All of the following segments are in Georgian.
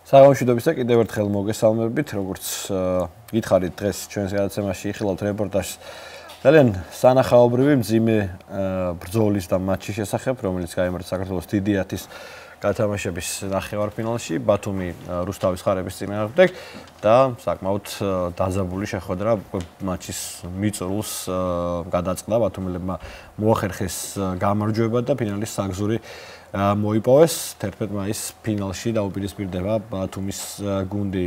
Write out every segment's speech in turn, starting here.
საღამოშვიდობის და კიდევ ერთხელ მოგესალმებით, როგორც გითხარით დღეს ჩვენს გადაცემაში იხილავთ რეპორტაჟს ძალიან სანახაობრივი მძიმე ბრძოლის და მატჩის შესახებ, რომელიც გაიმართა საქართველოს დიდი ათის გათამაშების ნახევარფინალში, ბათუმი რუსთავის ხარების წინააღმდეგ და საკმაოდ დაძაბული შეხვედრა მატჩის მიწურულს გადაწყდა, ბათუმელებმა მოახერხეს გამარჯვება და ფინალის საგზური მოიპოვეს 11 მაისს ფინალში დაუპირისპირდება ბათუმის გუნდი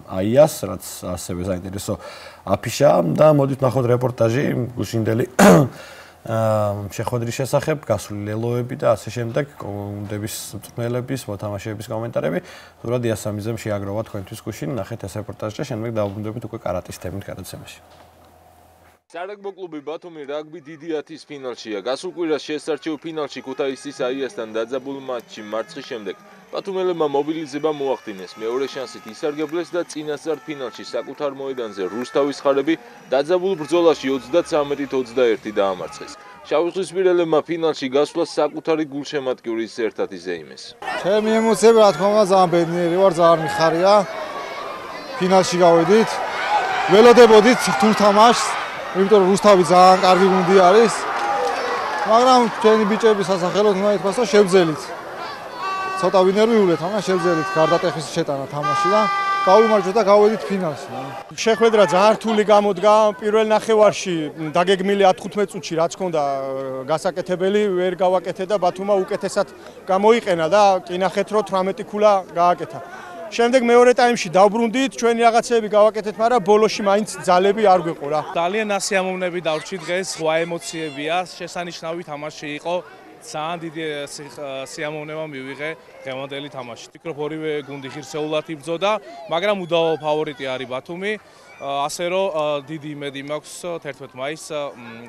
აიას, რაც ასევე საინტერესო აფიშა და მოდით ნახოთ რეპორტაჟი გუშინდელი შეხვედრის შესახებ, გასული ლელოები და ასე შემდეგ, გუნდების მწვრთნელების, მოთამაშეების კომენტარები. თურმე დიასამიზემ შეაგროვა თქვენთვის გუშინ, ნახეთ ეს რეპორტაჟი და შემდეგ დავუბრუნდებით უკვე კარატის თემით გადაცემაში. სარაგბო კლუბი ბათუმი რაგბი დიდი ათის ფინალშია. გასულ კვირას შესარჩევ ფინალში ქუთაისის აიასთან დაძაბულ მატჩში მარცხის შემდეგ ბათუმელებმა მობილიზება მოახდინეს. მეორე შანსით ისარგებლეს და წინასწარ ფინალში საკუთარ მოედანზე რუსთავის ხარები დაძაბულ ბრძოლაში 33-21 დაამარცხეს. შავიზღვისპირელებმა ფინალში გასვლა საკუთარი გულშემატკივრის ერთად იზეიმეს. ჩემი ემოციები რა თქმა უნდა ძალიან ბედნიერი ვარ, ძალიან მიხარია. ფინალში გავედით. ველოდებოდით რთულ თამაშს. იმიტომ რომ რუსთავი ძალიან კარგი გუნდი არის, მაგრამ ჩვენი ბიჭების სასახელოდ უნდა ითქვას, რომ შევძელით. ცოტა ვინერვიულეთ, მაგრამ შევძელით გარდა ტეხის შეტანა თამაში და გავიმარჯვეთ და გავედით ფინალში. შეხვედრა ძალიან რთული გამოდგა. პირველ ნახევარში დაგეგმილი 15 წუთში რაც ჰქონდა გასაკეთებელი, ვერ გავაკეთე და ბათუმმა უკეთესად გამოიყენა და კი ნახეთ რომ 18 ქულა გააკეთა. შემდეგ მეორე ტაიმში დავბრუნდით, ჩვენი რაღაცეები გავაკეთეთ, მაგრამ ბოლოში მაინც ძალები არ გვეყო რა. ძალიან ასიამოვნები დავრჩი დღეს, სხვა ემოციებია, შესანიშნავი თამაში იყო. ძალიან დიდი სიამოვნება მივიღე დღევანდელი თამაში. ვფიქრობ ორივე გუნდი ღირსეულად იბრძოდა, მაგრამ უდავო ფავორიტი არის ბათუმი. ასე რომ დიდი იმედი მაქვს 11 მაისს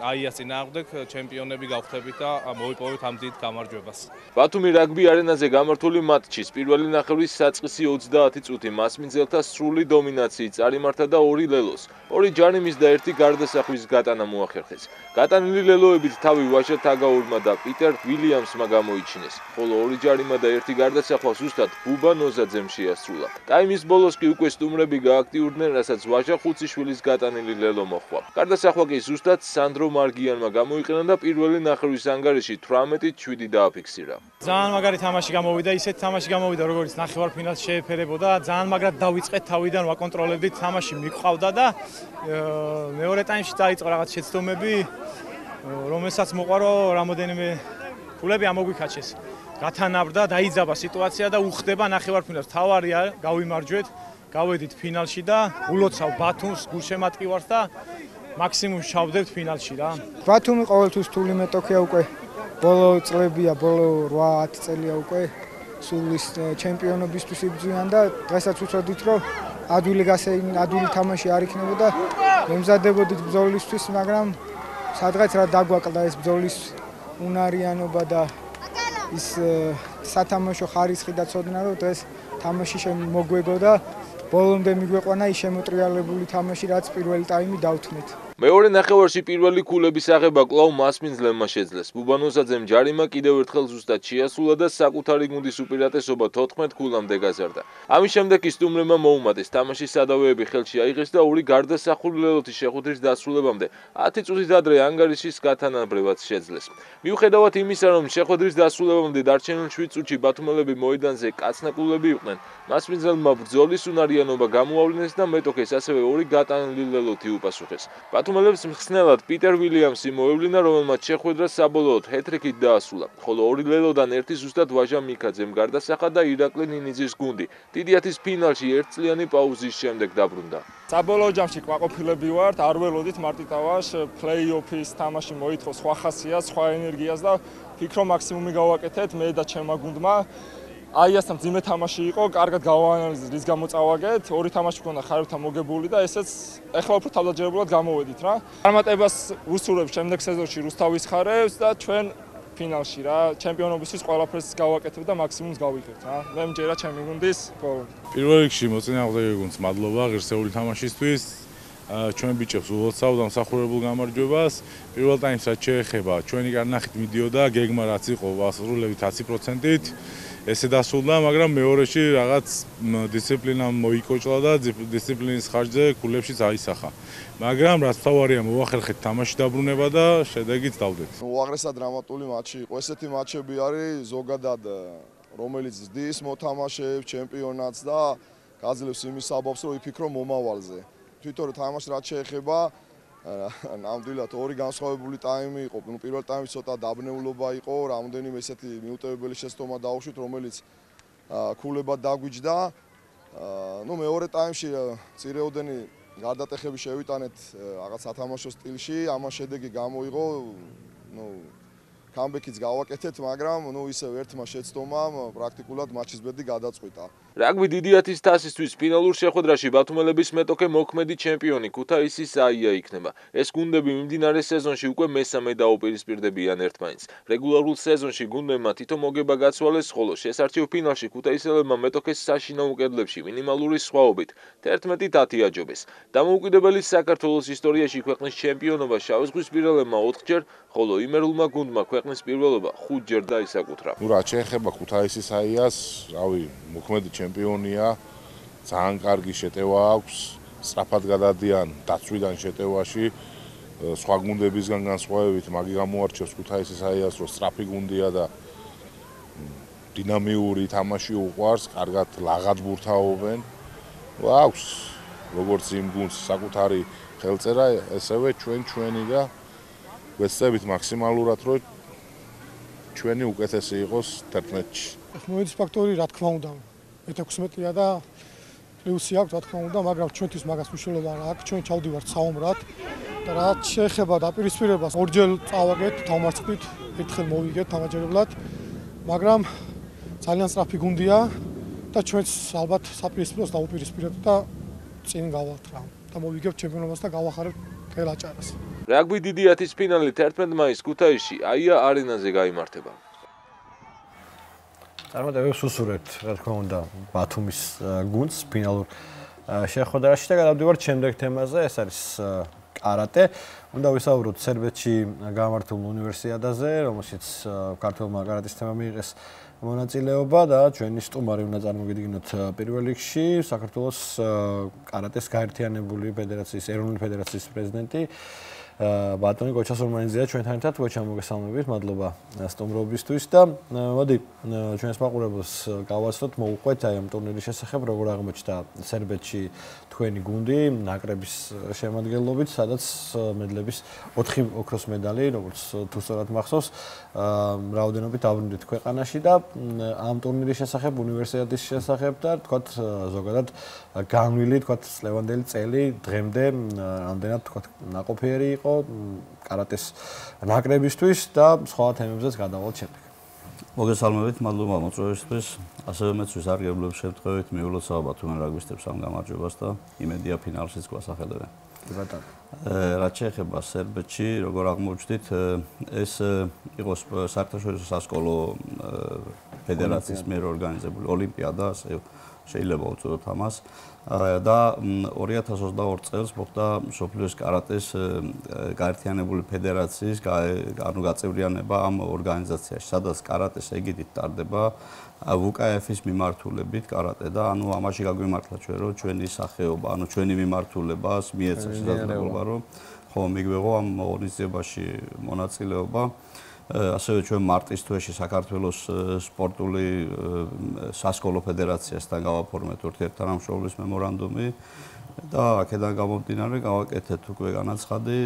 აიას წინააღმდეგ ჩემპიონები გავხდებით და მოვიპოვეთ ამ დიდ გამარჯვებას. ბათუმი რაგბი არენაზე გამართული მატჩის პირველი ნახევრის საწყისი 30 წუთი მასმინძელთა სრული დომინაციით წარიმართა და 2 ლელოს, 2 ჯარიმის და 1 გარდასახვის გატანა მოახერხეს. გატანილი ლელოებით თავი ვაჟა თაგაურმა და პიტერ ვილიამსმა გამოიჩინეს, ხოლო 2 ჯარიმა და 1 გარდასახვა ზუსტად ბუბა ნოზაძემ შეასრულა. ტაიმის ბოლოს კი უკვე სტუმრები გააქტიურდნენ, რასაც ვაჟა ხუციშვილის გატანილი ლელო მოხვა. გარდასახვა კი ზუსტად სანდრო მარგიანმა გამოიყენა და პირველი ნახევრის ანგარიში 18-7 დააფიქსირა. ძალიან მაგარი თამაში გამოვიდა, ისეთი თამაში გამოვიდა, როგორც ნახევარფინალს შეეფერებოდა. ძალიან მაგრად დავიწყეთ თავიდან, ვაკონტროლებდით, თამაში მიყვავდა და მეორე ტაიმში დაიწყო რაღაც შეცდომები, რომელსაც მოყვა რომ რამოდენიმე ქულები ამოგვიქაჩეს. გათანაბრდა, დაიძაბა სიტუაცია და უხდება ნახევარფინალს. თავარია გავიმარჯვეთ. გავედით ფინალში და ულოცავ ბათუმს გულშემატკივარს და მაქსიმუმ ჩავდებთ ფინალში რა. ბათუმი ყოველთვის რთული მეტოქია უკვე. ბოლო წლებია, ბოლო 8-10 წელია უკვე სულის ჩემპიონობისთვის იბრძვიან და დღესაც უცოდით რომ ადვილი თამაში არ იქნებოდა. მემზადებოდით ბრძოლისთვის, მაგრამ სადღაც რა დაგვაკლდა ეს ბრძოლის უნარიანობა და ის სათამაშო ხარისხი და ცოდნა რომ დღეს თამაში მოგვეგო და ბოლომდე მიგვეყვანა ის შემოტრიალებული თამაში, რაც პირველი ტაიმი დავთმეთ. მეორე ნახევარში პირველი ქულების აღება კვლავ მასმინძლებმა შეძლეს. ბუბა ნოზაძემ ჯარიმა კიდევ ერთხელ ზუსტად შეასრულა და საკუთარი გუნდის უპირატესობა 14 ქულამდე გაზარდა. ამის შემდეგ კი სტუმრებმა მოუმატეს თამაშის სადავეები ხელში აიღეს და 2 გარდასახული ლელოთი შეხვედრის დასრულებამდე 10 წუთით ადრე ანგარიშის გათანაბრებაც შეძლეს. მიუხედავად იმისა, რომ შეხვედრის დასრულებამდე დარჩენილ 7 წუთში ბათუმელები მოედანზე კაცნაკულები იყვნენ, მასმინძლებმა ბრძოლის უნარიანობა გამოავლინეს და მეტოქეს ასევე 2 გატანილი ლელოთი უპასუხეს. ბათუმელებს მხსნელად პიტერ ვილიამსი მოევლინა, რომელმაც შეხვედრა საბოლოოდ ჰეტრიკით დაასრულა, ხოლო 2 ლელოდან 1 ზუსტად ვაჟა მიქაძემ გარდასახა და ირაკლი ნინიძის გუნდი დიდი ათის ფინალში 1 წლიანი პაუზის შემდეგ დაბრუნდა. საბოლოო ჯამში ყვაყოფილები ვართ, არ ველოდით მარტიტავას პლეი-ოფის თამაში მოითხოვს სხვა ხასიათს, სხვა ენერგიას და ფიქრობ მაქსიმუმი გავაკეთეთ მე და ჩემმა გუნდმა. აიასთან მძიმე თამაში იყო, კარგად გავაანალიზეთ, რის გამო წავაგეთ, 2 თამაში მქონდა ხარებთან მოგებული და ესეც ეხლა უფრო თავდაჯერებულად გამოვედით რა. წარმატებას ვუსურვებ შემდეგ სეზონში რუსთავის ხარებს და ჩვენ ფინალში რა, ჩემპიონობისთვის ყველაფერს გავაკეთებ და მაქსიმუმს გავიღებთ რა. მე მჯერა ჩემი გუნდის გოლი. პირველ რიგში მოწინააღმდეგე გუნდს მადლობა ღირსეული თამაშისთვის. ჩვენ ბიჭებს ულოცავ დამსახურებულ გამარჯვებას. პირველ ტაიმს რაც შეეხება, ჩვენი კარნახით მიდიოდა გეგმა რაც იყო ასრულებით 100%-ით. ესე დასრულდა, მაგრამ მეორეში რაღაც დისციპლინამ მოიკოჭლა და დისციპლინის ხარჯზე ქულებშიც აისახა. მაგრამ რაც თავარია მოახერხეთ თამაში დაბრუნება და შედეგიც დავდეთ. უაღრესად დრამატული მატჩი იყო. ესეთი მატჩები არის ზოგადად რომელიც ზრდის მოთამაშეებს, ჩემპიონატს და გაძლევს იმის საბაბს, რომ იფიქრო მომავალზე. თვითონ თამაში რაც შეეხება ნამდვილად ორი განსხვავებული ტაიმი იყო. პირველ ტაიმში ცოტა დაბნეულობა იყო, რამოდენიმე ესეთი მიუტევებელი შეცდომა დაუშვით, რომელიც ქულებად დაგვიჯდა. მეორე ტაიმში წირეოდენი გარდატეხები შევიტანეთ რაღაც სათამაშო სტილში, ამას შედეგი გამოიღო. კამბეკიც გავაკეთეთ, მაგრამ ისევ ერთმა შეცდომამ პრაქტიკულად მატჩის ბედი გადაწყვიტა. რაგბი დიდი ათის თასისთვის ფინალურ შეხვედრაში ბათუმელების მეტოქე მოქმედი ჩემპიონი ქუთაისის აია იქნება. ეს გუნდები მიმდინარე სეზონში უკვე მესამე დაუპირისპირდებიან ერთმანეთს. რეგულარულ სეზონში გუნდებმა თითო მოგება გაცვალეს, ხოლო შესარჩევ ფინალში ქუთაისელებმა მეტოქეს საშინაო კედლებში მინიმალური სხვაობით 11-10 აჯობეს. დამოუკიდებელი საქართველოს ისტორიაში ქვეყნის ჩემპიონობა შავიზღვისპირელებმა 4-ჯერ, ხოლო იმერულმა გუნდმა ქვეყნის პირველობა 5-ჯერ დაისაკუთრა. რაც შეეხება ქუთაისის აიას, რავი, მოქმედი ჩემპიონია, ძალიან კარგი შეტევა აქვს, სწრაფად გადადიან დაცვიდან შეტევაში, სხვა გუნდებისგან განსხვავებით, მაგი გამოარჩევს ქუთაისის აიას, რომ სწრაფი გუნდია და დინამიური თამაში უყვარს, კარგად ლაღად ბურთაობენ. აქვს როგორც იმ გუნდს საკუთარი ხელწერა, ესევე ჩვენი და ვეცდებით მაქსიმალურად, რომ ჩვენი უკეთესი იყოს 11-ში. მოედის ფაქტორი, რა თქმა უნდა, მე-16-ია და პლუსი აქვს, რა თქმა უნდა, მაგრამ ჩვენთვის მაგას მნიშვნელობა არ აქვს. ჩვენ ჩავდივართ საომრად და რაც შეეხება დაპირისპირებას, ორჯერ წავაგეთ, თავმარცხდით, ერთხელ მოვიგეთ თამაჯერებლად, მაგრამ ძალიან სწრაფი გუნდია და ჩვენც ალბათ საპირისპიროს დავუპირისპირებთ და წინ გავალთ რა. და მოვიგებთ ჩემპიონობას და გავახარებთ თელ აჭარას. რაგბი დიდი ათის ფინალი 11 მაისს ქუთაისში აია არენაზე გაიმართება. წარმატებებს უსურვებთ, რა თქმა უნდა, ბათუმის გუნდს ფინალურ შეხვედრაში და გადავდივართ შემდეგ თემაზე, ეს არის კარატე. უნდა ვისაუბროთ სერბეთში გამართულ უნივერსიადაზე, რომელშიც ქართველმა კარატისტებმა მიიღეს მონაწილეობა და ჩვენი სტუმარი უნდა წარმოგიდგინოთ პირველ რიგში საქართველოს კარატეს გაერთიანებული ფედერაციის, ეროვნული ფედერაციის პრეზიდენტი ბატონი კოჩა სურმანიძეა ჩვენთან ერთად. კოჩა, მოგესალმებით, მადლობა სტუმრობისთვის და მოდი ჩვენს მაყურებელს გავაცნოთ, მოუყვეთ აი ამ ტურნირის შესახებ, როგორ აღმოჩნდა სერბეთში თქვენი გუნდი ნაკრების შემადგენლობით, სადაც მედლების 4 ოქროს მედალი, როგორც თუ სწორად მახსოვს, რაოდენობით დაბრუნდით ქვეყანაში და ამ ტურნირის შესახებ, უნივერსიადის შესახებ და თქვათ ზოგადად განვლილი, თქვათ წლევანდელი წელი დღემდე ამდენად თქვათ ნაყოფიერი იყო კარატეს ნაკრებისთვის და სხვა თემებზეც გადავალთ შემდეგ. მოგესალმებით, მადლობა მოწვევისთვის. ასევე მეც ვისარგებლებ შემთხვევით მიულოცავ ბათუმელ რაგბისტებს ამ გამარჯვებას და იმედია ფინალშიც გვასახელებენ. რაც შეეხება სერბეთში, როგორ აღმოჩნდით, ეს იყო საერთაშორისო სასკოლო ფედერაციის მიერ ორგანიზებული ოლიმპიადა, ასე შეიძლება უწოდოთ ამას. და 2022 წელს მოხდა მსოფლიოს კარატეს გაერთიანებული ფედერაციის გაწევრიანება ამ ორგანიზაციაში, სადაც კარატეს ეგიდით ტარდება WKF-ის მიმართულებით კარატე და ანუ ამაში გაგვიმართლა ჩვენ, რომ ჩვენი სახეობა, ანუ ჩვენი მიმართულებას მიეცა შესაძლებლობა, რომ ხო მიგვეღო ამ ორგანიზებაში მონაწილეობა. ასევე ჩვენ მარტის თვეში საქართველოს სპორტული სასკოლო ფედერაციასთან გავაფორმეთ ურთიერთთანამშრომლობის მემორანდუმი და აქედან გამომდინარე გავაკეთეთ უკვე განაცხადი,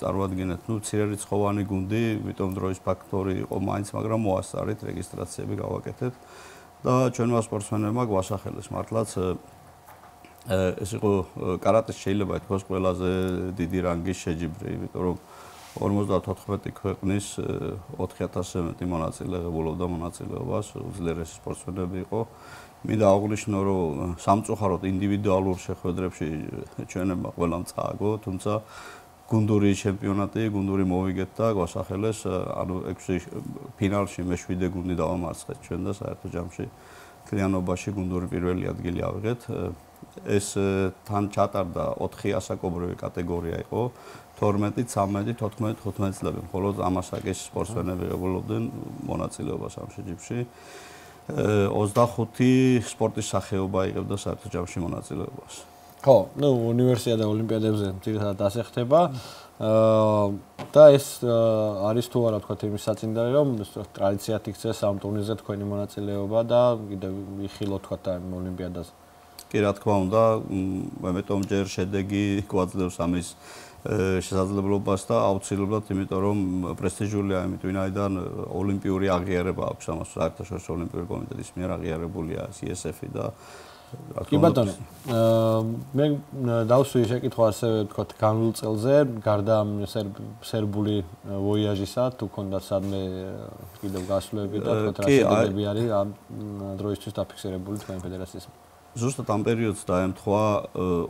წარმოადგინეთ, მცირერიცხოვანი გუნდი, ვიტომ დროის ფაქტორი იყო მაინც, მაგრამ მოასწარით, რეგისტრაციები გავაკეთეთ და ჩვენმა სპორტსმენებმა გვასახელეს მართლაც ეს იყო კარატეს შეიძლება ითქვას ყველაზე დიდი რანგის შეჯიბრი, იმიტომ რომ 54 ქვეყნის 4000-ზე მეტი მონაწილე ღებულობდა მონაწილეობას, უძლიერესი სპორტსმენები იყო. მინდა აღვნიშნო, რომ სამწუხაროდ ინდივიდუალურ შეხვედრებში ჩვენებმა ყველამ წააგო, თუმცა გუნდური ჩემპიონატი, გუნდური მოვიგეთ და გვასახელეს, ანუ 6 ფინალში მე-7 გუნდი დავამარცხეთ ჩვენ და საერთო ჯამში მთლიანობაში გუნდური პირველი ადგილი ავიღეთ. ეს თან ჩატარდა 4 ასაკობრივი კატეგორია იყო. 12, 13, 14, 15 წლები, მხოლოდ ამასაკის სპორტსმენები ღებულობდნენ მონაწილეობას ამ შეჯიბრში. 25 სპორტის სახეობა იღებდა საერთო ჯამში მონაწილეობას. ხო, ну, უნივერსიადა ოლიმპიადებზე ძირითადად ასე ხდება. და ეს არის თუ არა თქვა იმის საწინდარი, რომ ტრადიციად იქცეს ამ ტურნირზე თქვენი მონაწილეობა და კიდევ იხილოთ თქვა ამ ოლიმპიადაზე. კი, რა თქმა უნდა, ამიტომ ჯერ შედეგი გვაძლევს ამის შესაძლებლობას და აუცილებლად, იმიტომ რომ პრესტიჟულია, ამით ვინაიდან ოლიმპიური აღიარება აქვს ამას საერთაშორისო ოლიმპიური კომიტეტის მიერ აღიარებულია ISF-ი და კი ბატონო, მე დავსვი შეკითხვა ასევე თქვა განვლილ წელზე, გარდა ამ სერბული ვოიაჟისა, თუ ქონდათ სადმე კიდევ გასვლები და თქვა რა შედეგები არის ამ დროისთვის დაფიქსირებული თქვენი ფედერაციის. ზუსტად ამ პერიოდს დაემთხვა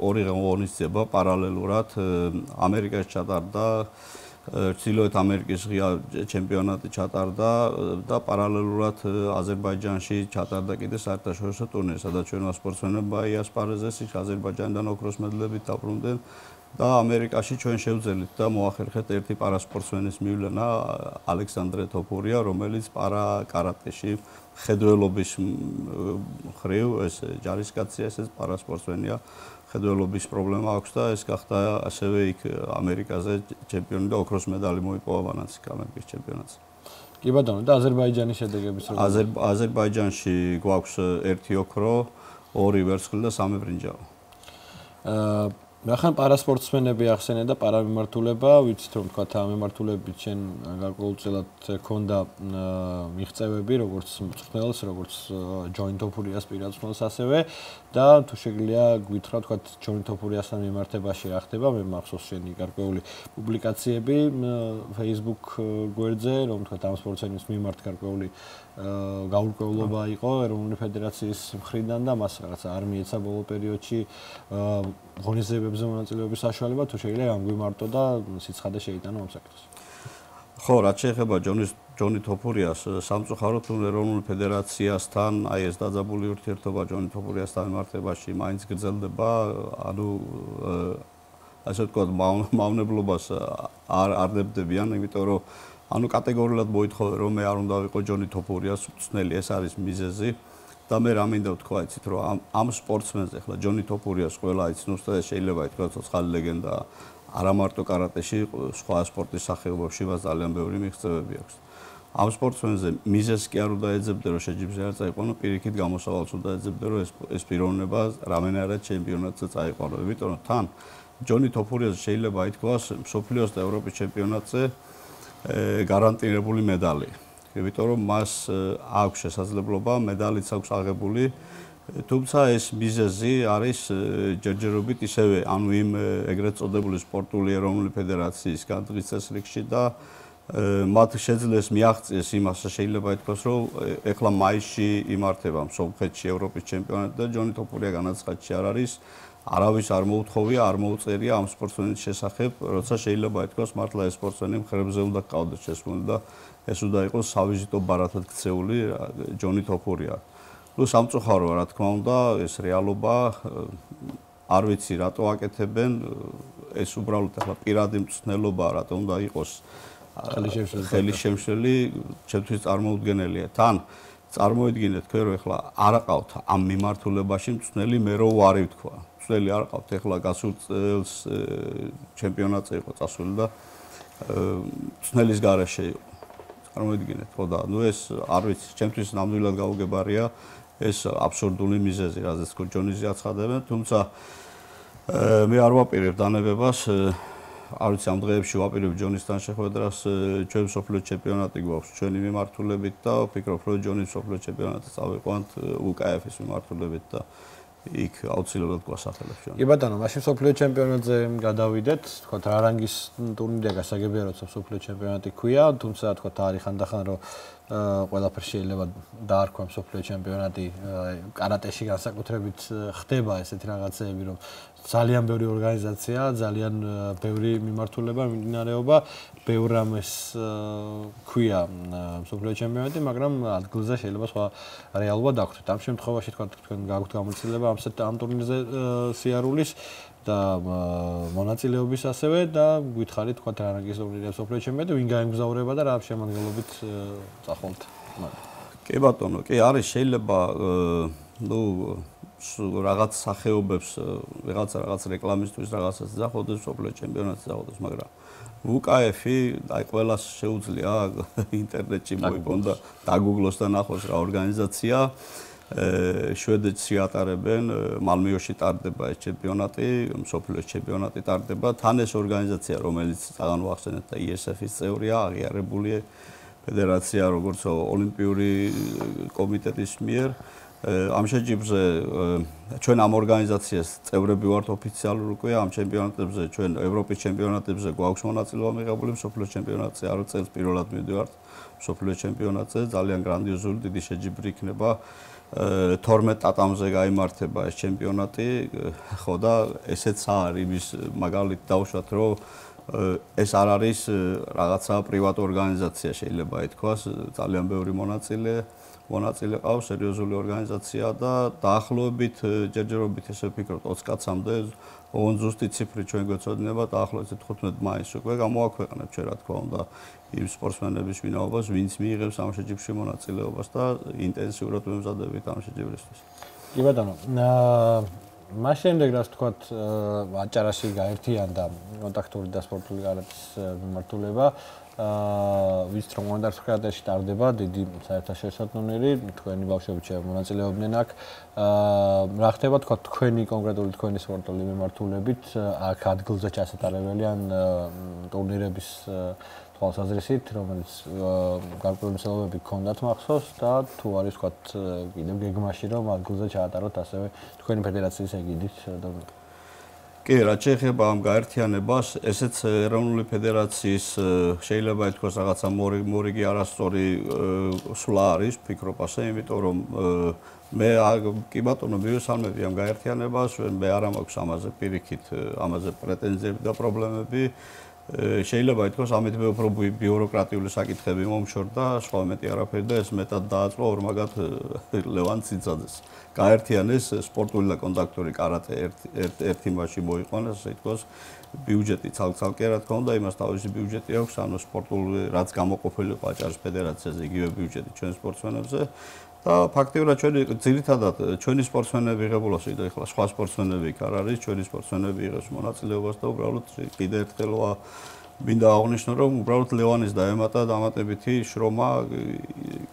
ორი ღონისძიება პარალელურად ამერიკაში ჩატარდა ჩრდილოეთ ამერიკის ღია ჩემპიონატი ჩატარდა და პარალელურად აზერბაიჯანში ჩატარდა კიდე საერთაშორისო ტურნირი, სადაც ჩვენმა სპორტსმენებმა იასპარეზეს, აზერბაიჯანიდან ოქროს მედლებით დაბრუნდნენ და ამერიკაში ჩვენ შევძელით და მოახერხეთ ერთი პარასპორტსმენის მივლენა ალექსანდრე თოფურია, რომელიც პარა-კარატეში ხედველობის ხრივ ეს ჯარისკაცია, ეს პარასპორტსმენია, ხედველობის პრობლემა აქვს და ეს გახდა ასევე იქ ამერიკაზე ჩემპიონი და ოქროს მედალი მოიპოვა მანაც ამერიკის ჩემპიონატზე. კი ბატონო, და აზერბაიჯანის შედეგების როგორ? აზერბაიჯანში გვაქვს 1 ოქრო, 2 ვერცხლი და 3 ბრინჯაო. ახლა პარასპორტსმენები ახსენე და პარამემართულება, ვიცით რომ თქვა ამ მემართულებით შენ გარკვეულწილად ქონდა მიღწევები, როგორც მწვრთნელს, როგორც ჯონი თოფურიას პირადსმელს ასევე და თუ შეგვიძლია გვითხრა თქვა ჯონი თოფურიასთან მიმართებაში რა ხდება, მე მახსოვს შენი გარკვეული პუბლიკაციები Facebook გვერდზე, რომ თქვა ამ სპორტსმენის მიმართ გარკვეული გაურკვევლობა იყო ეროვნული ფედერაციის მხრიდან და მას რაღაცა არ მიეცა ბოლო პერიოდში ღონისძიებებზე მონაწილეობის საშუალება, თუ შეიძლება გამგვიმარტო და სიცხადე შეიტანო ამ საქმეს. ხო, რაც შეეხება ჯონი თოფურიას, სამწუხაროდ ეროვნული ფედერაციასთან, აი ეს დაძაბული ურთიერთობა ჯონი თოფურიასთან მიმართებაში მაინც გრძელდება, ანუ ასე ვთქვათ, მავნებლობას არ დებდებიან, იმიტომ რომ ანუ კატეგორიულად მოითხოვე რომ მე არ უნდა ვიყო ჯონი თოფურიას მწვრთნელი, ეს არის მიზეზი და მე რა მინდა ვთქვა, იცით რომ ამ სპორტსმენზე ახლა ჯონი თოფურიას ყველა იცნობს და შეიძლება ითქვას ცოცხალი ლეგენდა არა მარტო კარატეში, სხვა სპორტის სახეობებში მას ძალიან ბევრი მიღწევები აქვს. ამ სპორტსმენზე მიზეზს კი არ უნდა ეძებდე რომ შეჯიბრზე არ წაიყვანო, პირიქით გამოსავალს უნდა ეძებდე რომ ეს პიროვნება რამენერად ჩემპიონატზე წაიყვანო, იმიტომ რომ თან ჯონი თოფურიას შეიძლება ითქვას მსოფლიოს და ევროპის ჩემპიონატზე გარანტირებული медали. იმიტომ რომ მას აქვს შესაძლებლობა медалიც აქვს აღებული, თუმცა ეს მიზეზი არის ჯერჯერობით ისევე, ანუ იმ ეგრეთ წოდებული სპორტული ეროვნული ფედერაციის განწყის წესრიგში და მათ შეძლეს მიაღწიეს იმას, შეიძლება ითქვას, რომ ეხლა მაისში იმართება სომხეთში ევროპის ჩემპიონატი და ჯონი თოფურია განაცხადში არ არის. არავის არ მოუთხოვია, არ მოუწერია ამ სპორტსმენის შესახებ, როცა შეიძლება ითქვას მართლა ეს სპორტსმენი მხრებზე უნდა გყავდეს შესმული და ეს უნდა იყოს სავიზიტო ბარათად ქცეული ჯონი თოფურია. ნუ სამწუხაროა, რა თქმა უნდა, ეს რეალობა არ ვიცი რატო აკეთებენ, ეს უბრალოდ ახლა პირადი მწვრთნელობა რატო უნდა იყოს ხელისშემშლელი, ჩემთვის წარმოუდგენელია. თან წარმოიდგინეთ თქვენ რომ ახლა არ აყავთ ამ მიმართულებაში მწვრთნელი, მე რო ვარი ვთქვა. მწვრთნელი არ აყავთ, ახლა გასულ წელს ჩემპიონატზე იყო წასული და მწვრთნელის გარეშე იყო. წარმოიდგინეთ, ხო და ნუ ეს არ ვიცი, ჩემთვის ნამდვილად გაუგებარია ეს აბსურდული მიზეზი, რაზეც ჯონიზე აცხადებენ, თუმცა მე არ ვაპირებ დანებებას, არ ვიცი ამ დღეებში ვაპირებ ჯონისთან შეხვედრას, ჩვენ მსოფლიო ჩემპიონატი გვაქვს ჩვენი მიმართულებით და ვფიქრობ, რომ ჯონის მსოფლიო ჩემპიონატზე წავიყვანთ UKF-ის მიმართულებით და იქ აუცილებლად გვასახელებს ჩვენ. კი ბატონო, მაშინ მსოფლიო ჩემპიონატზე გადავიდეთ, თქვა რა რანგის ტურნირია გასაგებია, როცა მსოფლიო ჩემპიონატი ქვია, თუმცა თქვა არის ხანდახან რომ ყველაფერი შეიძლება დაარქვა მსოფლიო ჩემპიონატი კარატეში განსაკუთრებით ხდება ესეთი რაღაცეები, რომ ძალიან ბევრი ორგანიზაცია, ძალიან ბევრი მიმართულება, მიმდინარეობა, ბევრ რამეს ქვია მსოფლიო ჩემპიონატი, მაგრამ ადგილზე შეიძლება სხვა რეალობა დაგხვდეთ. ამ შემთხვევაში თქვა თქვენ გაგვთ გამოცდილება ამ ტურნირზე სიარულის და მონაწილეობის ასევე და გითხარით თქვა რა რანგის ტურნირია მსოფლიო ჩემპიონატი, ვინ გაემგზავრება და რა შემადგენლობით წახვალთ. კი ბატონო, კი არის შეიძლება რაღაც სახეობებს რაღაც რეკლამისთვის რაღაცას ძახოდეს სოფლიო ჩემპიონატს ძახოდეს, მაგრამ VKF-ი აი ყველას შეუძლია ინტერნეტში მოიგონდა დაგუგლოს და ნახოს რა ორგანიზაცია შვედეთში ატარებენ მალმეოში ტარდება ეს ჩემპიონატი სოფლიოს ჩემპიონატი ტარდება თან ეს ორგანიზაცია რომელიც წაგან ვახსენეთ და ISF-ის წევრია აღიარებული ფედერაცია როგორც ოლიმპიური კომიტეტის მიერ ამ შეჯიბრზე ჩვენ ამ ორგანიზაციას წევრები ვართ ოფიციალურ უკვე ამ ჩემპიონატებზე ჩვენ ევროპის ჩემპიონატებზე გვაქვს მონაწილეობა მიღებული სოფლიოს ჩემპიონატზე არ წელს პირველად მივდივართ სოფლიოს ჩემპიონატზე ძალიან გრანდიოზული დიდი შეჯიბრი იქნება 12 ტატამზე გაიმართება ეს ჩემპიონატი ხო და ესეც არის იმის მაგალითი დავუშვათ რომ ეს არ არის რაღაცა პრივატ ორგანიზაცია შეიძლება ითქვას ძალიან ბევრი მონაწილე ყავს სერიოზული ორგანიზაცია და დაახლოებით ჯერჯერობით ესე ვფიქრობ 20 კაცამდე ოღონდ ზუსტი ციფრი ჩვენ გვეცოდინება დაახლოებით 15 მაისს უკვე გამოვაქვეყნებ ჩვენ რა თქმა უნდა იმ სპორტსმენების ვინაობას ვინც მიიღებს ამ შეჯიბრში მონაწილეობას და ინტენსიურად ვემზადებით ამ შეჯიბრისთვის. კი ბატონო, მას შემდეგ რაც თქვათ აჭარაში გაერთიანდა კონტაქტური და სპორტული გარეთის მიმართულება ვინც რომ კონტაქტში ტარდება დიდი საერთაშორისო ტურნირი თქვენი ბავშვები მონაწილეობდნენ აქ რა ხდება თქვენი კონკრეტული თქვენი სპორტული მიმართულებით აქ ადგილზე ჩასატარებელი ან ტურნირების თვალსაზრისით რომელიც გარკვეული მსვლელობები გქონდათ მახსოვს და თუ არის თქვათ კიდევ გეგმაში რომ ადგილზე ჩაატაროთ ასევე თქვენი ფედერაციის ეგიდით ტურნირი კი, რაც შეეხება ამ გაერთიანებას, ესეც ეროვნული ფედერაციის შეიძლება ითქვას რაღაცა მორიგი არასწორი სვლა არის, ვფიქრობ ასე, იმიტომ რომ მე კი ბატონო მივესალმები ამ გაერთიანებას, მე არ მაქვს ამაზე პირიქით, ამაზე პრეტენზიები და პრობლემები. შეიძლება ითქვას ამით მე უფრო ბიუროკრატიული საკითხები მომშორდა, სხვა მეტი არაფერი და ეს მეტად დააწვა ორმაგად ლევან ციძაძეს. გაერთიანეს სპორტული და კონტაქტური კარატე ერთ იმაში მოიყვანეს, ასე ითქვას, ბიუჯეტი ცალკე რა თქმა უნდა, იმას თავისი ბიუჯეტი აქვს, ანუ სპორტული რაც გამოყოფილი აჭარის ფედერაციაზე იგივე ბიუჯეტი ჩვენ სპორტსმენებზე და ფაქტიურად ჩვენი ძირითადად ჩვენი სპორტსმენები იღებულას ვიდა ახლა სხვა სპორტსმენები იქ არ არის, ჩვენი სპორტსმენები იღებს მონაწილეობას და უბრალოდ კიდე ერთხელვა მინდა აღვნიშნო რომ უბრალოდ ლევანის დაემატა დამატებითი შრომა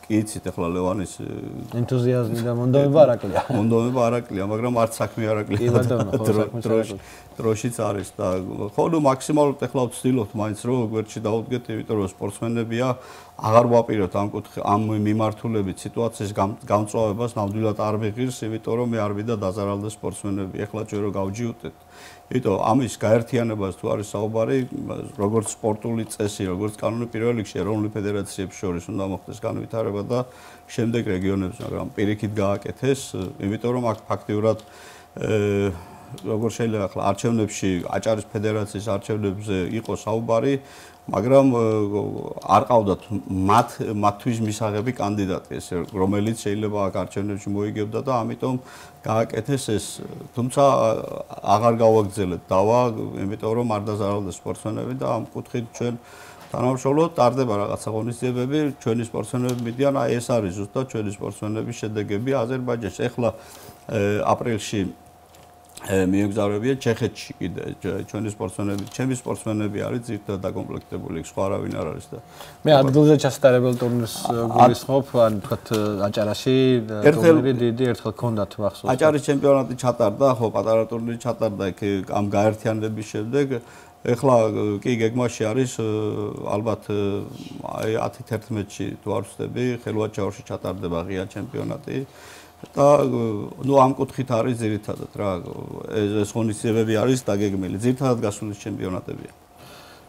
კი იცით ახლა ლევანის ენთუზიაზმი და მონდომება არაკლია. მონდომება არაკლია, მაგრამ არც საქმე არაკლია. დროშიც არის და ხო ნუ მაქსიმალურად ახლა ვცდილობთ მაინც რომ გვერდში დავუდგეთ, იმიტომ რომ სპორტსმენებია აღარ ვაპირებთ ამ მიმართულებით სიტუაციის გამწვავებას ნამდვილად არ ვიღირს, იმიტომ რომ მე არ ვიდა დაზარალდეს სპორტსმენები. ახლა ჩვენ რო გავჯიუტეთ იმიტომ ამის გაერთიანებას თუ არის საუბარი, როგორც სპორტული წესი, როგორც კანონი პირველ რიგში ეროვნული ფედერაციების შორის უნდა მოხდეს განვითარება და შემდეგ რეგიონებში, მაგრამ პირიქით გააკეთეს, იმიტომ რომ აქ ფაქტიურად როგორც შეიძლება ახლა არჩევნებში, აჭარის ფედერაციის არჩევნებზე იყო საუბარი, მაგრამ არ ყავდათ მათთვის მისაღები კანდიდატი, რომელიც შეიძლება აქ არჩევნებში მოიგებდა და ამიტომ გააკეთეს ეს. თუმცა აღარ გავაგრძელეთ დავა, იმიტომ რომ არ დაზარალდეს სპორტსმენები და ამ კუთხით ჩვენ თანამშრომლობთ, ტარდება რაღაცა ღონისძიებები, ჩვენი სპორტსმენები მიდიან, აი ეს არის ზუსტად ჩვენი სპორტსმენების შედეგები აზერბაიჯანში. ახლა აპრილში მიეგზავრებიან ჩეხეთში კიდე ჩვენი სპორტსმენები, ჩემი სპორტსმენები არის ძირითადად დაკომპლექტებული, სხვა არავინ არ არის და მე ადგილზე ჩასატარებელ ტურნირს გულისხმობ, ან თქვათ აჭარაში ტურნირი დიდი ერთხელ გქონდათ მახსოვს. აჭარის ჩემპიონატი ჩატარდა, ხო, პატარა ტურნირი ჩატარდა იქ ამ გაერთიანების შემდეგ. ეხლა კი გეგმაში არის ალბათ აი 10-11-ში თუ არ ვცდები, ხელვაჩაურში ჩატარდება ღია ჩემპიონატი. და ნუ ამ კუთხით არის ძირითადად რა ეს ღონისძიებები არის დაგეგმილი ძირითადად გასული ჩემპიონატებია.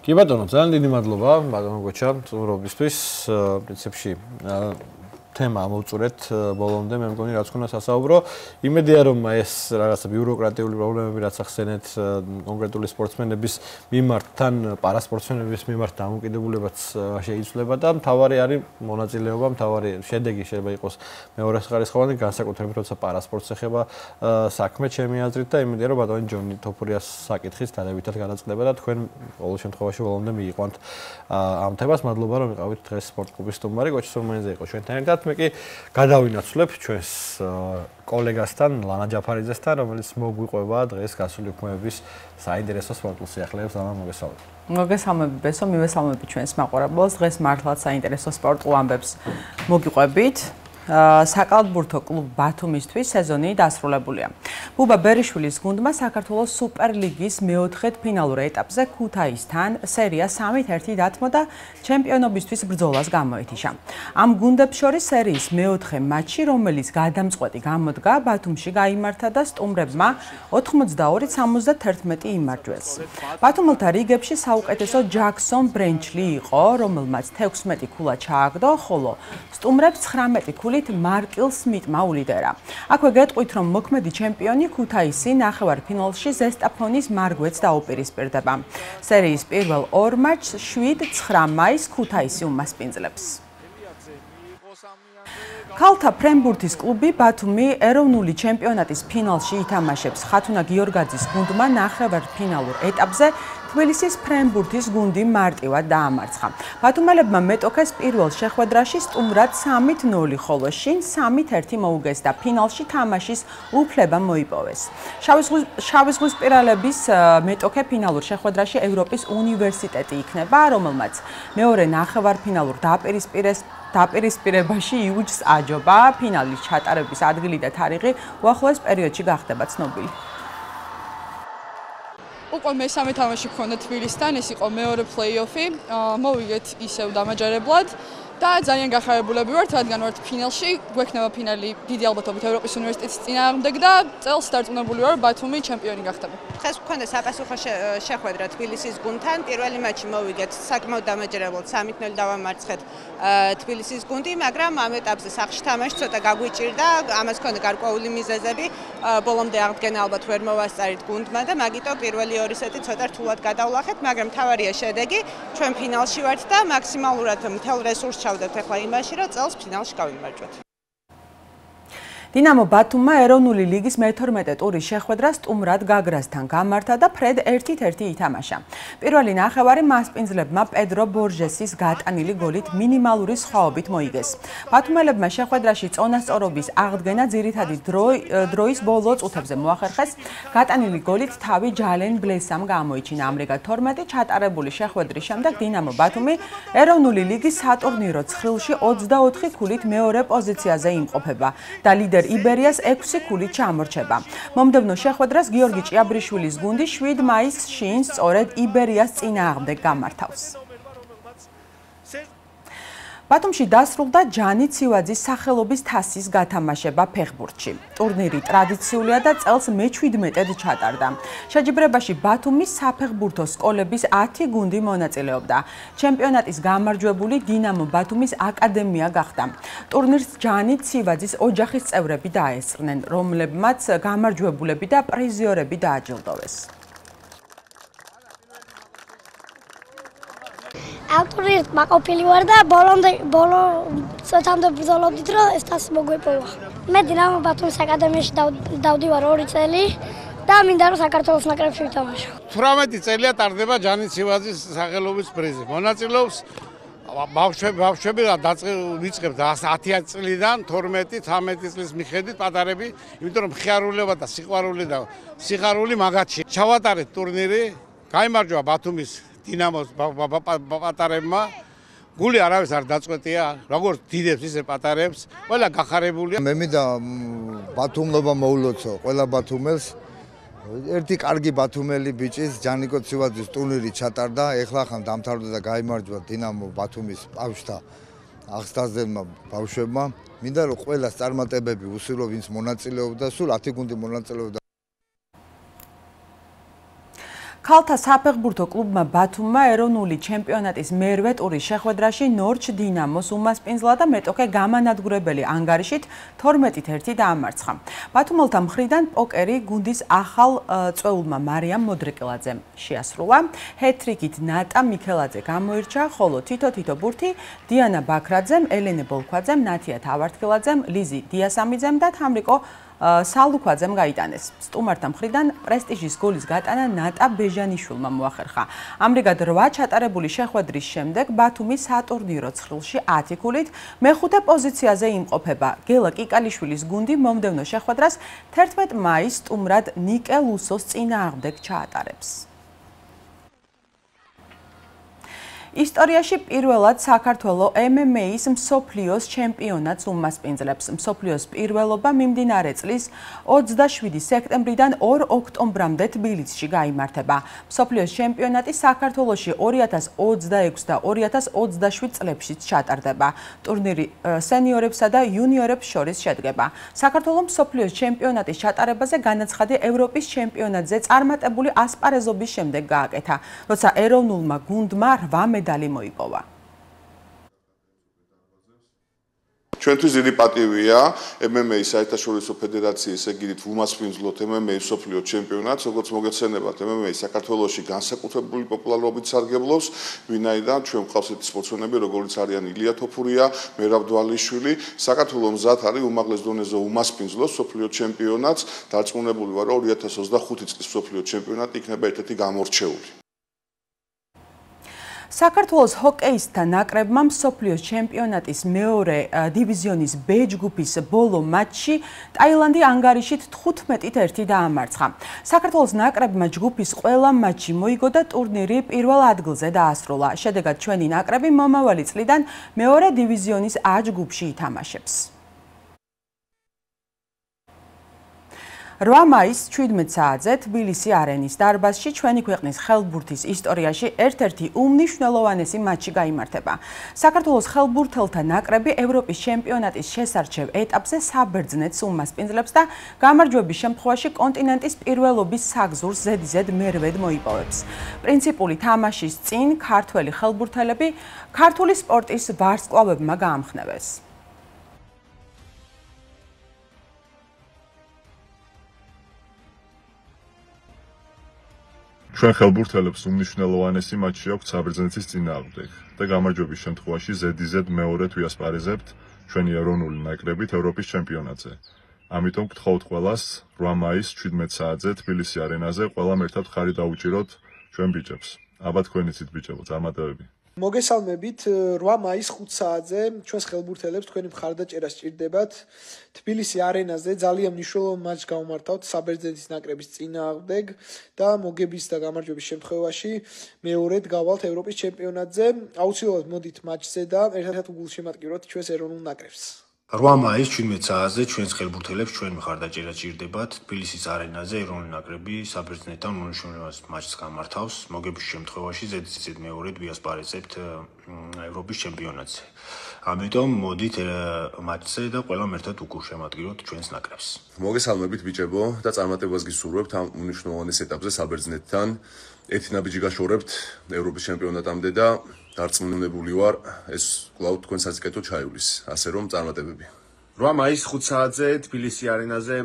კი ბატონო, ძალიან დიდი მადლობა ბატონო გოჩა წვრობისთვის პრინციპში თემა მოვწურეთ ბოლომდე მე მგონი რაც ქონა სასაუბრო. იმედია რომ ეს რაღაცა ბიუროკრატიული პრობლემები რაც ახსენეთ კონკრეტული სპორტსმენების მიმართ თან პარასპორტსმენების მიმართ დამოკიდებულებაც შეიცვლება და მთავარი არის მონაწილეობა, მთავარი შედეგი შეიძლება იყოს მეორეხარისხოვანი განსაკუთრებით როცა პარასპორტს ეხება საქმე ჩემი აზრით და იმედია რომ ბატონი ჯონი თოფურიას საკითხის დადებითად განაცხადება და თქვენ ყოველ შემთხვევაში ბოლომდე მიიყვანთ ამ თემას. მადლობა რომ იყავით დღეს სპორტ კლუბის სტუმარი გოჩა სურმანიძე იყო ჩვენთან ერთად. საქმე კი გადავინაცვლებ ჩვენს კოლეგასთან, ლანა ჯაფარიძესთან, რომელიც მოგვიყვება დღეს გასული ქმეების საინტერესო სპორტულ სიახლეებს. ლანა, მოგესალმებით. მოგესალმებით, ბესო, მივესალმებით ჩვენს მაყურებელს. დღეს მართლაც საინტერესო სპორტულ ამბებს მოგიყვებით. საკალათბურთო კლუბ ბათუმისთვის სეზონი დასრულებულია. ბუბა ბერიშვილის გუნდმა საქართველოს სუპერლიგის მეოთხედ ფინალურ ეტაპზე ქუთაისთან სერია 3-1 დათმო და ჩემპიონობისთვის ბრძოლას გამოეთიშა. ამ გუნდებს შორის სერიის მეოთხე მატჩი, რომელიც გადამწყვეტი გამოდგა, ბათუმში გაიმართა და სტუმრებმა 82-71 იმარჯვეს. ბათუმელთა რიგებში საუკეთესო ჯაქსონ ბრენჩლი იყო, რომელმაც 16 ქულა ჩააგდო, ხოლო სტუმრებს 19 ქულით მარკილ სმიტმა ულიდერა. აქვე გეტყვით, რომ მოქმედი ჩემპიონი ქუთაისი ნახევარფინალში ზესტაფონის მარგვეთს დაუპირისპირდება. სერიის პირველ ორ მატჩს 7-9 მაისს ქუთაისი უმასპინძლებს. ქალთა ფრენბურთის კლუბი ბათუმი ეროვნული ჩემპიონატის ფინალში ითამაშებს. ხათუნა გიორგაძის გუნდმა ნახევარფინალურ ეტაპზე თბილისის ფრენბურთის გუნდი მარტივად დაამარცხა. ბათუმელებმა მეტოქეს პირველ შეხვედრაში სტუმრად 3-0, ხოლო შინ 3-1 მოუგეს და ფინალში თამაშის უფლება მოიპოვეს. შავიზღვისპირალების მეტოქე ფინალურ შეხვედრაში ევროპის უნივერსიტეტი იქნება, რომელმაც მეორე ნახევარფინალურ დაპირისპირებაში იუჯს აჯობა. ფინალის ჩატარების ადგილი და თარიღი უახლოეს პერიოდში გახდება ცნობილი. უკვე მესამე თამაში გქონდა თბილისთან, ეს იყო მეორე პლეი-ოფი. მოვიგეთ ისევ დამაჯერებლად და ძალიან გახარებულები ვართ, რადგან ვართ ფინალში. გვექნება ფინალი დიდი ალბათობით ევროპის უნივერსიტეტის წინააღმდეგ და წელს დარწმუნებული ვარ, ბათუმი ჩემპიონი გახდება. დღეს გქონდა საპასუხო შეხვედრა თბილისის გუნდთან. პირველი მატჩი მოვიგეთ საკმაოდ დამაჯერებლად 3-0 დავამარცხეთ თბილისის გუნდი, მაგრამ ამ ეტაპზე სახლში თამაში ცოტა გაგვიჭირდა, ამას ჰქონდა გარკვეული მიზეზები. ბოლომდე აღდგენა ალბათ ვერ მოვასწარით გუნდმა და მაგიტომ პირველი ორი სეტი ცოტა რთულად გადავლახეთ, მაგრამ მთავარია შედეგი. ჩვენ ფინალში ვართ და მაქსიმალურად მთელ რესურსს ჩავდებთ ახლა იმაში, რომ წელს ფინალში გავიმარჯვოთ. დინამო ბათუმმა ეროვნული ლიგის მე-12 ტურის შეხვედრა სტუმრად გაგრასთან გამართა და ფრედ 1-1 ითამაშა. პირველი ნახევარი მასპინძლებმა პედრო ბორჟესის გატანილი გოლით მინიმალური სხვაობით მოიგეს. ბათუმელებმა შეხვედრაში წონასწორობის აღდგენა ძირითადი დროის ბოლო წუთებზე მოახერხეს. გატანილი გოლით თავი ჯალენ ბლესამ გამოიჩინა. ამრიგად 12 ჩატარებული შეხვედრის შემდეგ დინამო ბათუმი ეროვნული ლიგის სატურნირო ცხრილში 24 ქულით მეორე პოზიციაზე იმყოფება და ლიდერ იბერიას 6 ქულით ჩამორჩება. მომდევნო შეხვედრას გიორგი ჭიაბრიშვილის გუნდი 7 მაისს შინ სწორედ იბერიას წინააღმდეგ გამართავს. ბათუმში დასრულდა ჯანი ცივაძის სახელობის თასის გათამაშება ფეხბურთში. ტურნირი ტრადიციულია და წელს მე-17-ად ჩატარდა. შეჯიბრებაში ბათუმის საფეხბურთო სკოლების 10 გუნდი მონაწილეობდა. ჩემპიონატის გამარჯვებული დინამო ბათუმის აკადემია გახდა. ტურნირს ჯანი ცივაძის ოჯახის წევრები დაესწრნენ, რომლებმაც გამარჯვებულები და პრიზიორები დააჯილდოვეს. ამ ტურნირს მაყოფილი ვარ და ბოლო წუთამდე ბრძოლობდით, რომ ეს თასი მოგვეპოვა. მე დინამო ბათუმის აკადემიაში დავდივარ 2 წელი და მინდა რომ საქართველოს ნაკრებში ვითამაშო. 18 წელია ტარდება ჯანი ცივაძის სახელობის პრიზი. მონაწილეობს ბავშვები ვიწყებთ 10 წლიდან 12-13 წლის მიხედვით პატარები, იმიტომ რომ მხიარულება და სიყვარული მაგათში. ჩავატარეთ ტურნირი, გაიმარჯვა ბათუმის დინამოს პატარებმა. გული არავის არ დაწყვეტია, როგორც დიდებს ისე პატარებს, ყველა გახარებულია. მე მინდა ბათუმლობა მოულოცო ყველა ბათუმელს. ერთი კარგი ბათუმელი ბიჭის ჯანიკო ცივაძის ტურნირი ჩატარდა, ეხლა ხან დამთავრდა და გაიმარჯვა დინამო ბათუმის ბავშვთა აღსტაზელმა ბავშვებმა. მინდა რომ ყველა წარმატებები უსურვო ვინც მონაწილეობდა, სულ 10 გუნდი მონაწილეობდა. ქალთა საფეხბურთო კლუბმა ბათუმმა ეროვნული ჩემპიონატის მე-8 ტურის შეხვედრაში ნორჩ დინამოს უმასპინძლა და მეტოქე გამანადგურებელი ანგარიშით 12-1 დაამარცხა. ბათუმელთა მხრიდან პოკერი გუნდის ახალ წვეულმა მარიამ მოდრიკელაძემ შეასრულა. ჰეტრიკით ნატა მიქელაძე გამოირჩა, ხოლო თითო ბურთი დიანა ბაქრაძემ, ელენე ბოლქვაძემ, ნათია თავართქელაძემ, ლიზი დიასამიძემ და თამრიკო სალუქვაძემ გაიტანეს. სტუმართა მხრიდან პრესტიჟის გოლის გატანა ნატა ბეჟანიშვილმა მოახერხა. ამრიგად 8 ჩატარებული შეხვედრის შემდეგ ბათუმი სატურნირო ცხრილში 10 ქულით მეხუთე პოზიციაზე იმყოფება. გელა კიკალიშვილის გუნდი მომდევნო შეხვედრას 11 მაისს სტუმრად ნიკელ უსოს წინააღმდეგ ჩაატარებს. ისტორიაში პირველად საქართველოს MMA-ის მსოფლიოს ჩემპიონატს უმასპინძლებს. მსოფლიოს პირველობა მიმდინარე წლის 27 სექტემბრიდან 2 ოქტომბრამდე თბილისში გაიმართება. მსოფლიოს ჩემპიონატი საქართველოში 2026 და 2027 წლებშიც ჩატარდება. ტურნირი სენიორებსა და იუნიორებს შორის შედგება. საქართველოს მსოფლიოს ჩემპიონატის ჩატარებაზე განაცხადი ევროპის ჩემპიონატზე წარმატებული ასპარეზობის შემდეგ გააკეთა, როცა ეროვნულმა გუნდმა 8 медали მოიპოვა. ჩვენთვის დიდი პატივია MMA საერთაშორისო ფედერაციის ეგიდით ვუმასპინძლოთ MMA მსოფლიო ჩემპიონატს, როგორც მოგეცემებათ MMA საქართველოში განსაკუთრებული პოპულარობით სარგებლობს, ვინაიდან ჩვენ გვყავს ესეთი სპორტსმენები, როგორიც არიან ილია თოფურია, მერაბ დვალიშვილი, საქართველოს მზად არის უმაღლეს დონეზე უმასპინძლოს მსოფლიო ჩემპიონატს, დარწმუნებული ვარ, რომ 2025 წლის მსოფლიო ჩემპიონატი იქნება ერთ-ერთი გამორჩეული. საქართველოს ჰოკეისტთა ნაკრებმა მსოფლიოს ჩემპიონატის მეორე დივიზიონის B ჯგუფის ბოლო მატჩში ტაილანდი ანგარიშით 15-1 დაამარცხა. საქართველოს ნაკრებმა ჯგუფის ყველა მატჩი მოიგო და ტურნირი პირველ ადგილზე დაასრულა. შედეგად ჩვენი ნაკრები მომავალი წლიდან მეორე დივიზიონის A ჯგუფში ითამაშებს. 8 მაისს 17 საათზე თბილისი არენის დარბაზში ჩვენი ქვეყნის ხელბურთის ისტორიაში ერთ-ერთი უმნიშვნელოვანესი მატჩი გაიმართება. საქართველოს ხელბურთელთა ნაკრები ევროპის ჩემპიონატის შესარჩევ ეტაპზე საბერძნეთს უმასპინძლებს და გამარჯვების შემთხვევაში კონტინენტის პირველობის საგზურს ზედიზედ მერვედ მოიპოვებს. პრინციპული თამაშის წინ ქართველი ხელბურთელები ქართული სპორტის ვარსკვლავებმა გაამხნევეს. ჩვენ ხელბურთელებს უმნიშვნელოვანესი მატჩი აქვს საბერძნეთის წინააღმდეგ და გამარჯვების შემთხვევაში ზედიზედ მეორედ ვიასპარეზებთ ჩვენი ეროვნული ნაკრებით ევროპის ჩემპიონატზე. ამიტომ გთხოვთ ყველას 8 მაისს 17 საათზე თბილისი არენაზე ყველამ ერთად ხარი დაუჭიროთ ჩვენ ბიჭებს. აბა თქვენიც ბიჭებო, წარმატებები. მოგესალმებით 8 მაისს 5 საათზე ჩვენს ხელბურთელებს თქვენი მხარდაჭერა სჭირდებათ. თბილისი არენაზე ძალიან მნიშვნელოვანი მატჩი გავმართავთ საბერძნეთის ნაკრების წინააღმდეგ და მოგების და გამარჯვების შემთხვევაში მეორედ გავალთ ევროპის ჩემპიონატზე. აუცილებლად მოდით მატჩზე და ერთად უგულშემატკივროთ ჩვენს ეროვნულ ნაკრებს. 8 მაისს 17 საათზე ჩვენს ხელბურთელებს ჩვენ მხარდაჭერა სჭირდებათ. თბილისის არენაზე ეროვნული ნაკრები საბერძნეთთან უნიშნულოვანეს მატჩს გამართავს. მოგების შემთხვევაში ზედიზედ მეორედ ვიასპარეზებთ ევროპის ჩემპიონატზე. ამიტომ მოდით მატჩზე და ყველამ ერთად უგულშემატკივროთ ჩვენს ნაკრებს. მოგესალმებით ბიჭებო და წარმატებას გისურვებთ ამ უნიშნულოვანეს ეტაპზე საბერძნეთთან. ერთი ნაბიჯი გაშორებთ ევროპის ჩემპიონატამდე და დარწმუნებული ვარ, ეს კვლავ თქვენ საზიკეთო ჩაივლის, ასე რომ წარმატებები. 8 მაისს 5 საათზე თბილისი არენაზე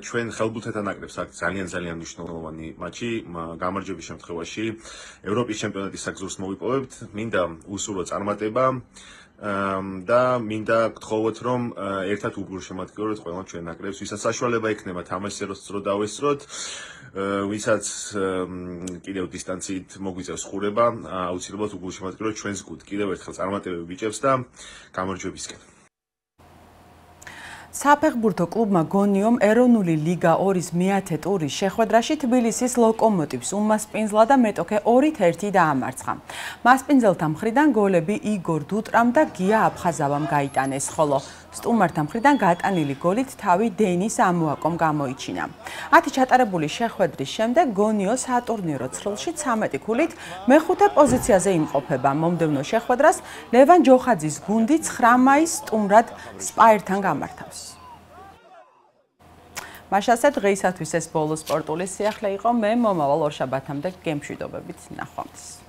ჩვენ ხელბურთელთა ნაკრებს აქვს ძალიან მნიშვნელოვანი მატჩი. გამარჯვების შემთხვევაში ევროპის ჩემპიონატის საგზურს მოვიპოვებთ. მინდა უსურვო წარმატება და მინდა გთხოვოთ, რომ ერთად უგულშემატკივროთ ყველა ჩვენ ნაკრებს, ვისაც საშუალება ექნება თამაშზე რო დავესწროთ, ვისაც კიდევ დისტანციით მოგვიწევს ხურება, აუცილებლად უგულშემატკივროთ ჩვენს გუნდს. კიდევ ერთხელ წარმატებები ბიჭებს და გამარჯვებისკენ. საფეხბურთო კლუბმა გონიომ ეროვნული ლიგა 2-ის მე-10 ტურის შეხვედრაში თბილისის ლოკომოტივს უმასპინძლა და მეტოქე 2-1 დაამარცხა. მასპინძელთა მხრიდან გოლები იგორ დუტრამ და გია აფხაზავამ გაიტანეს, ხოლო სტუმართა მხრიდან გატანილი გოლით თავი დენის ამოაკომ გამოიჩინა. 10 ჩატარებული შეხვედრის შემდეგ გონიო სატურნირო ცხრილში 13 ქულით მეხუთე პოზიციაზე იმყოფება. მომდევნო შეხვედრას ლევან ჯოხაძის გუნდი 9 მაისს სტუმრად სპაერთან გამართავს. მაშასე დღეისათვის ეს ბოლო სპორტული სიახლე იყო. მე მომავალ ორშაბათამდე გემშვიდობებით ნახვამდის.